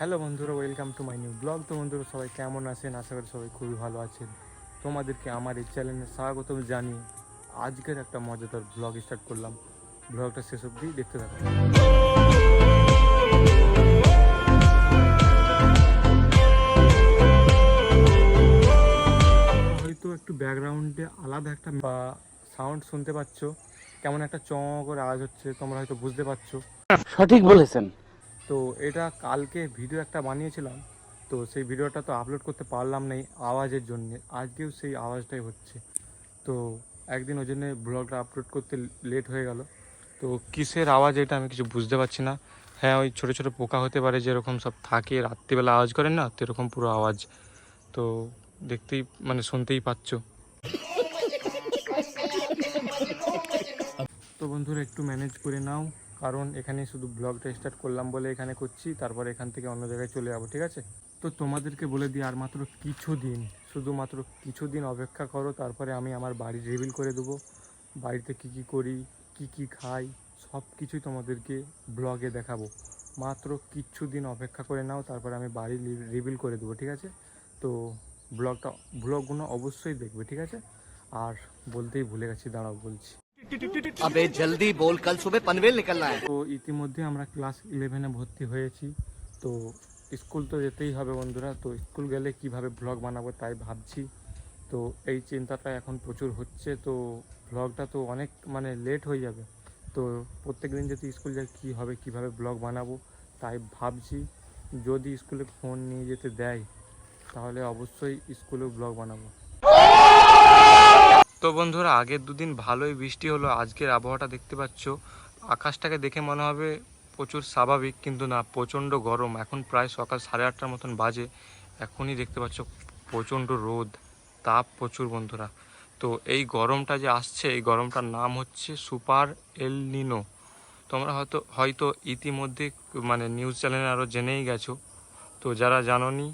Hello বন্ধুরা, welcome to my new blog. তো বন্ধুরা, সবাই কেমন আছেন? আশা করি সবাই খুবই ভালো আছেন। তোমাদেরকে আমার এই চ্যানেলে স্বাগতম জানিয়ে আজকের একটা মজাদার ব্লগ স্টার্ট করলাম। ব্লগটা শেষ অবধি দেখতে থাকো। হয়তো একটু ব্যাকগ্রাউন্ডে আলাদা একটা বা সাউন্ড শুনতে পাচ্ছ, কেমন একটা চ করে আওয়াজ হচ্ছে, তোমরা হয়তো বুঝতে পারছো। সঠিক বলেছেন। তো এটা কালকে ভিডিও একটা বানিয়েছিলাম, তো সেই ভিডিওটা তো আপলোড করতে পারলাম না এই আওয়াজের জন্য। আজকেও সেই আওয়াজটাই হচ্ছে। তো একদিন ওই জন্য ব্লগটা আপলোড করতে লেট হয়ে গেল। তো কিসের আওয়াজ এটা আমি কিছু বুঝতে পারছি না। হ্যাঁ, ওই ছোটো ছোটো পোকা হতে পারে, যেরকম সব থাকে রাত্রিবেলা আওয়াজ করেন না, তো এরকম পুরো আওয়াজ। তো দেখতেই শুনতেই পাচ্ছ। তো বন্ধুরা, একটু ম্যানেজ করে নাও, কারণ এখানে শুধু ব্লগটা স্টার্ট করলাম বলে এখানে করছি, তারপর এখান থেকে অন্য জায়গায় চলে যাবো, ঠিক আছে? তো তোমাদেরকে বলে দিই, আর মাত্র কিছুদিন, শুধুমাত্র কিছুদিন অপেক্ষা করো, তারপরে আমি আমার বাড়ি রিভিল করে দেবো। বাড়িতে কী কী করি, কী কী খাই, সব কিছুই তোমাদেরকে ব্লগে দেখাবো। মাত্র কিছুদিন অপেক্ষা করে নাও, তারপরে আমি বাড়ি রিভিল করে দেবো, ঠিক আছে? তো ব্লগগুলো অবশ্যই দেখবে, ঠিক আছে? আর বলতেই ভুলে গেছি, দাঁড়াও বলছি। अबे जल्दी बोल, कल सुबह पनवेल निकलना है। তো ইতিমধ্যে আমরা ক্লাস 11-এ ভর্তি হয়েছি। তো স্কুল তো যেতেই হবে বন্ধুরা। তো স্কুল গেলে কিভাবে ব্লগ বানাবো তাই ভাবছি। তো এই চিন্তাটা এখন প্রচুর হচ্ছে। তো ব্লগটা তো অনেক লেট হয়ে যাবে। তো প্রত্যেক দিন যদি স্কুল যাই কী হবে, কীভাবে ব্লগ বানাবো তাই ভাবছি। যদি স্কুলে ফোন নিয়ে যেতে দেয় তাহলে অবশ্যই স্কুলেও ব্লগ বানাবো। তো বন্ধুরা, আগের দুদিন ভালোই বৃষ্টি হলো। আজকের আবহাওয়াটা দেখতে পাচ্ছ, আকাশটাকে দেখে মনে হবে প্রচুর স্বাভাবিক, কিন্তু না, প্রচণ্ড গরম। এখন প্রায় সকাল 8:30 মতন বাজে। এখনই দেখতে পাচ্ছ প্রচণ্ড রোদ, তাপ প্রচুর বন্ধুরা। তো এই গরমটা যে আসছে, এই গরমটার নাম হচ্ছে সুপার এল নিনো। তোমরা হয়তো ইতিমধ্যে নিউজ চ্যানেলে আরও জেনেই গেছো। তো যারা জানোনি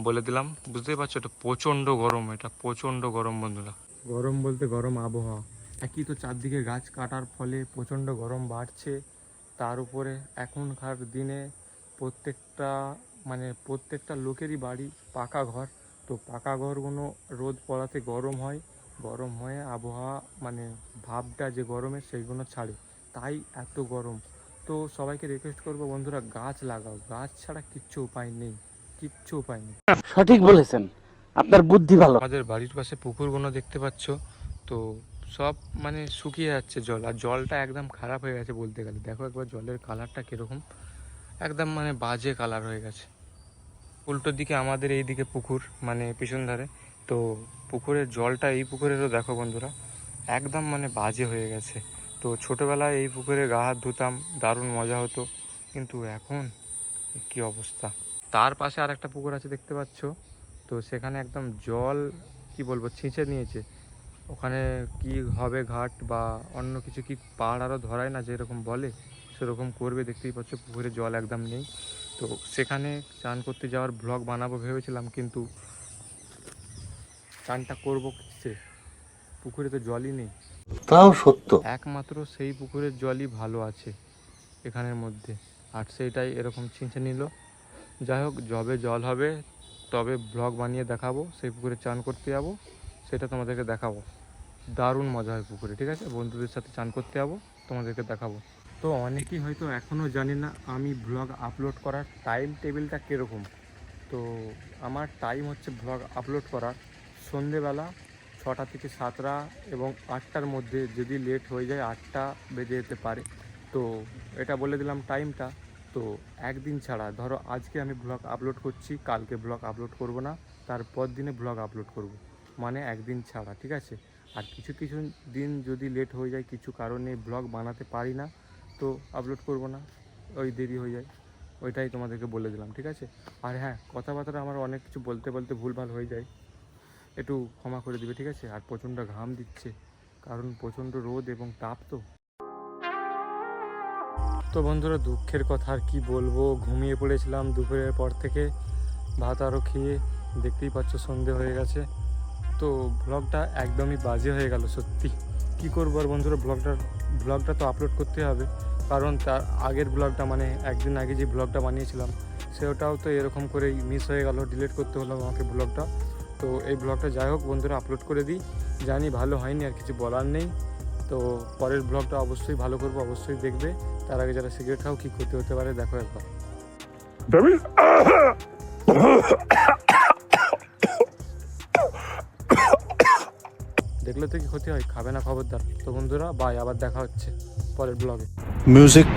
বলে দিলাম, বুঝতেই পারছো, এটা প্রচণ্ড গরম, এটা প্রচণ্ড গরম বন্ধুরা। গরম বলতে গরম আবহাওয়া। একই তো, চারদিকে গাছ কাটার ফলে প্রচণ্ড গরম বাড়ছে। তার উপরে এখনকার দিনে প্রত্যেকটা লোকেরই বাড়ি পাকা ঘর। তো পাকা ঘরগুলো রোদ পড়াতে গরম হয়, গরম হয়ে আবহাওয়া ভাবটা যে গরমের সেইগুলো ছাড়ে, তাই এত গরম। তো সবাইকে রিকোয়েস্ট করবো বন্ধুরা, গাছ লাগাও। গাছ ছাড়া কিচ্ছু উপায় নেই, কিচ্ছু উপায় নেই। সঠিক বলেছেন, আপনার বুদ্ধি ভালো। আমাদের বাড়ির পাশে পুকুরগুলো দেখতে পাচ্ছ, তো সব শুকিয়ে যাচ্ছে জল, আর জলটা একদম খারাপ হয়ে গেছে বলতে গেলে। দেখো একবার জলের কালারটা কীরকম, একদম বাজে কালার হয়ে গেছে। উল্টো দিকে আমাদের এই দিকে পুকুর, পিছন ধারে। তো পুকুরের জলটা, এই পুকুরেরও দেখো বন্ধুরা, একদম বাজে হয়ে গেছে। তো ছোটোবেলায় এই পুকুরে গা হাত ধুতাম, দারুণ মজা হতো, কিন্তু এখন কি অবস্থা। তার পাশে আর একটা পুকুর আছে দেখতে পাচ্ছ, তো সেখানে একদম জল কি বলবো ছিঁচে নিয়েছে। ওখানে কি হবে, ঘাট বা অন্য কিছু কি পাড় আরও ধরায় না, যেরকম বলে সেরকম করবে। দেখতেই পাচ্ছ পুকুরে জল একদম নেই। তো সেখানে চান করতে যাওয়ার ব্লগ বানাবো ভেবেছিলাম, কিন্তু চানটা করবো কিসে, পুকুরে তো জলই নেই। তাও সত্য। একমাত্র সেই পুকুরের জলই ভালো আছে এখানের মধ্যে, আর সেইটাই এরকম ছিঁচে নিল। যাই হোক, যবে জল হবে তবে ব্লগ বানিয়ে দেখাবো। সেই পুকুরে চান করতে যাবো, সেটা তোমাদেরকে দেখাবো। দারুণ মজা হয় পুকুরে, ঠিক আছে? বন্ধুদের সাথে চান করতে যাবো, তোমাদেরকে দেখাবো। তো অনেকেই হয়তো এখনও জানি না আমি ব্লগ আপলোড করার টাইম টেবিলটা কীরকম। তো আমার টাইম হচ্ছে ব্লগ আপলোড করার সন্ধেবেলা 6টা থেকে 7টা এবং 8টার মধ্যে। যদি লেট হয়ে যায় 8টা বেজে যেতে পারে। তো এটা বলে দিলাম টাইমটা। তো একদিন ছাড়া, ধরো আজকে আমি ব্লগ আপলোড করছি, কালকে ব্লগ আপলোড করব না, তারপর দিনে ব্লগ আপলোড করব, একদিন ছাড়া, ঠিক আছে? আর কিছু কিছু দিন যদি লেট হয়ে যায়, কিছু কারণে ব্লগ বানাতে পারি না, তো আপলোড করব না, ওই দেরি হয়ে যায়। ওইটাই তোমাদেরকে বলে দিলাম, ঠিক আছে? আর হ্যাঁ, কথাবার্তা আমার অনেক কিছু বলতে বলতে ভুলভাল হয়ে যায়, একটু ক্ষমা করে দিবে, ঠিক আছে? আর প্রচণ্ড ঘাম দিচ্ছে, কারণ প্রচণ্ড রোদ এবং তাপ। তো বন্ধুরা, দুঃখের কথা আর কি বলবো, ঘুমিয়ে পড়েছিলাম দুপুরের পর থেকে, ভাত আরও খেয়ে। দেখতেই পাচ্ছ সন্ধে হয়ে গেছে। তো ব্লগটা একদমই বাজে হয়ে গেল সত্যি। কি করবো আর বন্ধুরা, ব্লগটা তো আপলোড করতে হবে, কারণ তার আগের ব্লগটা একদিন আগে যে ব্লগটা বানিয়েছিলাম সেটাও তো এরকম করেই মিস হয়ে গেল, ডিলিট করতে হলো আমাকে ব্লগটা। তো এই ব্লগটা যাই হোক বন্ধুরা আপলোড করে দিই, জানি ভালো হয়নি আর কিছু বলার নেই। তো পরের ব্লগটা অবশ্যই ভালো করবো, অবশ্যই দেখবে। তার আগে যারা সিগারেট খাও কী ক্ষতি হতে পারে দেখো একবার। দেখলে তো কি ক্ষতি হয়, খাবে না খবরদার। তো বন্ধুরা বাই, আবার দেখা হচ্ছে পরের ব্লগে। music